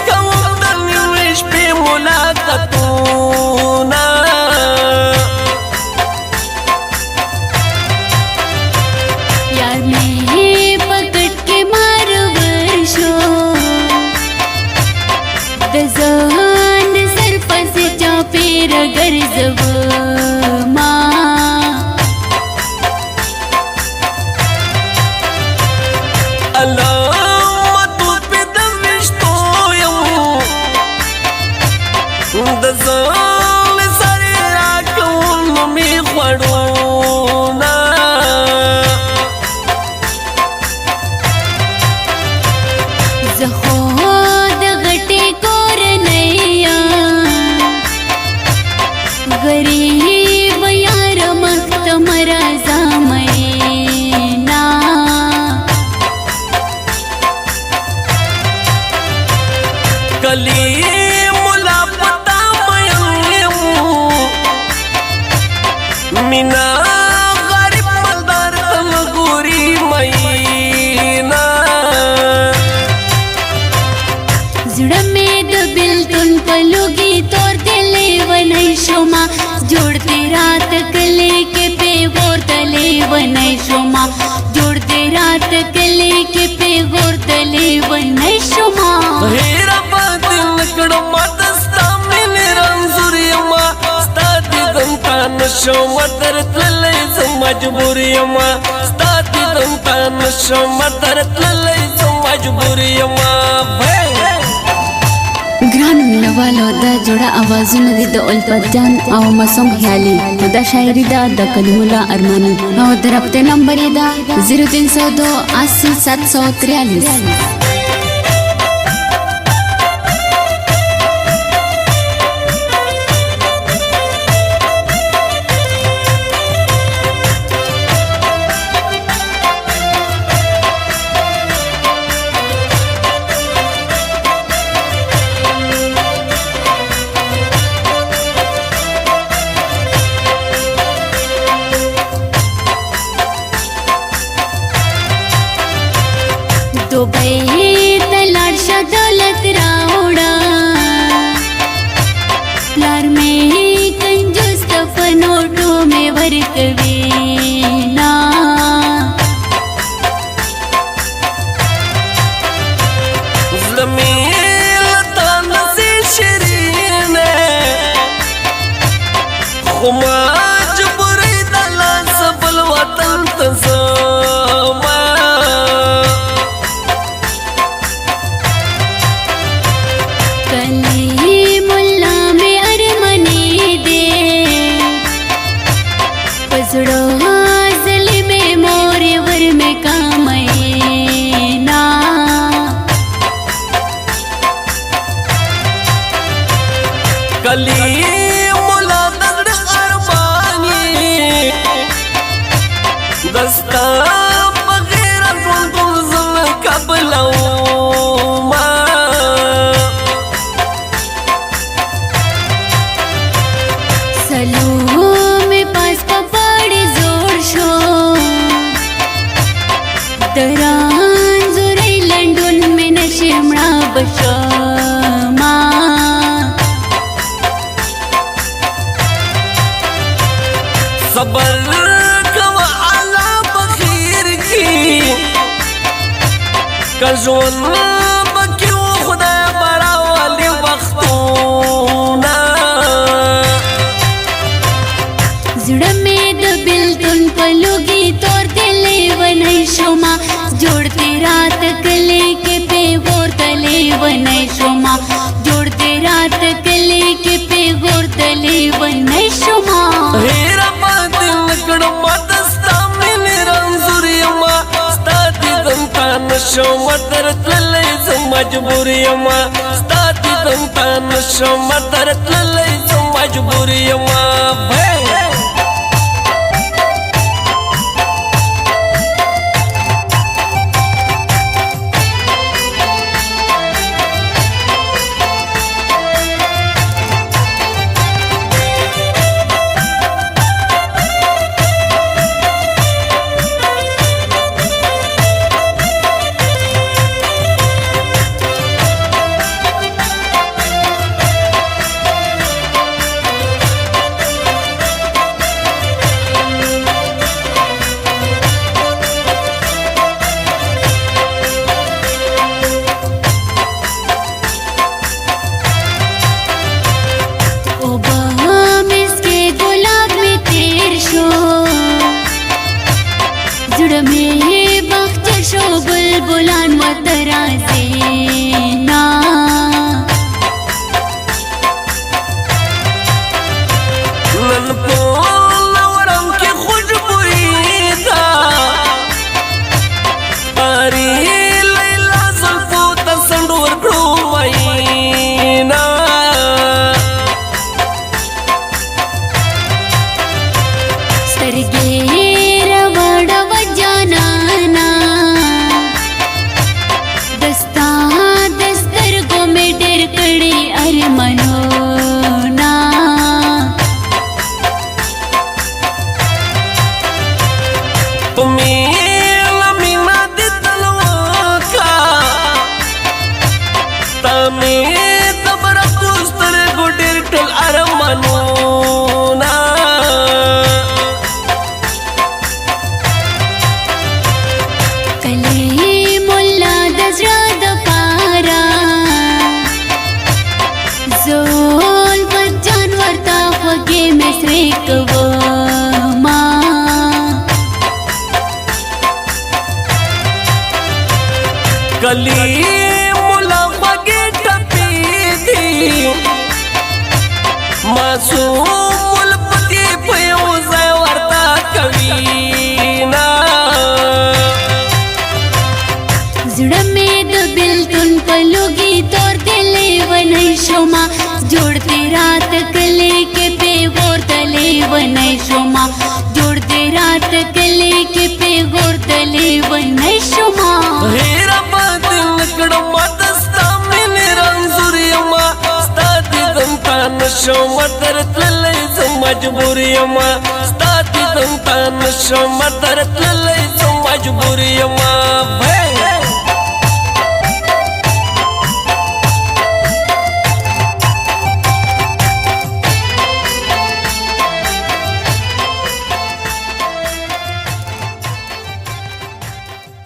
کوم د نیمې شپې ملاقاتونه یار مې پکټ کې مارور شو د ځان سر پسې چاپېر ګرځوما د ځان سره راکوم می خوړونه زه خو د غټې کورنۍ یم غریب یار مخته مه راځه مینا کلی مینا غریب مالدار تم ګوري مینا زړه مې د بلتون په لوګي تور دلې ونی شوما جوړ دې رات کلی کې پیغور دلې ونی شوما جوړ دې رات کلی کې پیغور دلې ونی شوما هیر باندې نکړو ماتستا مې رنزور یما ستا دې دمتا نشم درتللی زه مجبور یما ستا دې دمتا نشم درتللی زه مجبور یما ګران مینوالو دا جوړه اوازونه دي د الفت جان او معصوم خیالي دا شاعري دا د کلمو لا ارماني او د رابطې نمبر یې دا 0302 80 743 दुबई ته لاړ شه دولت راوړه پلار مې کنجوس ته په نوټو مې ورکوي نا زړه مې له تا نسي شیرینه خو مجبورۍ د لاس بل وطن ته ځمه کلی مولا دزړ ارمانی دستا بغیر ژوند زل قبلو ما سلو می پاس پپړې زور شو دران زورې لندن می نشمړه بشو صبر کوا علا بخیر کی کژون بکیو خدای بڑا والی وختونا زړه مې د بلتون په لوګي تور دلې ونی شوما جوړ دې رات کلی کې پیغور دلې ونی شوما جوړ دې رات کلی کې پیغور دلې ونی شوما نشم درتللی زه مجبور یما ستا دې دمتا نشم درتللی زه مجبور یما stami tabra kustar gudir tul armanuna कले मुल्ला दजरा पारा जोल बच्चन वर्ता फगे में श्रेक वो कली मुला बगे टपी थी मासूम पति पयो वर्ता कवीना जुड़ा में दबिल तुन पलोगी तोर दिले वनई शोमा जोड़ते रात कले के पे गोर तले वनई शोमा जोड़ते रात कले के पे गोर तले वनई शोमा हेरा बादिल नकड़ मातस्ता मिने रंजुरियमा स्ताति दंतान शोमा तरत लई मजबूरियमा स्ताति दंतान शोमा तरत लई मजबूरियमा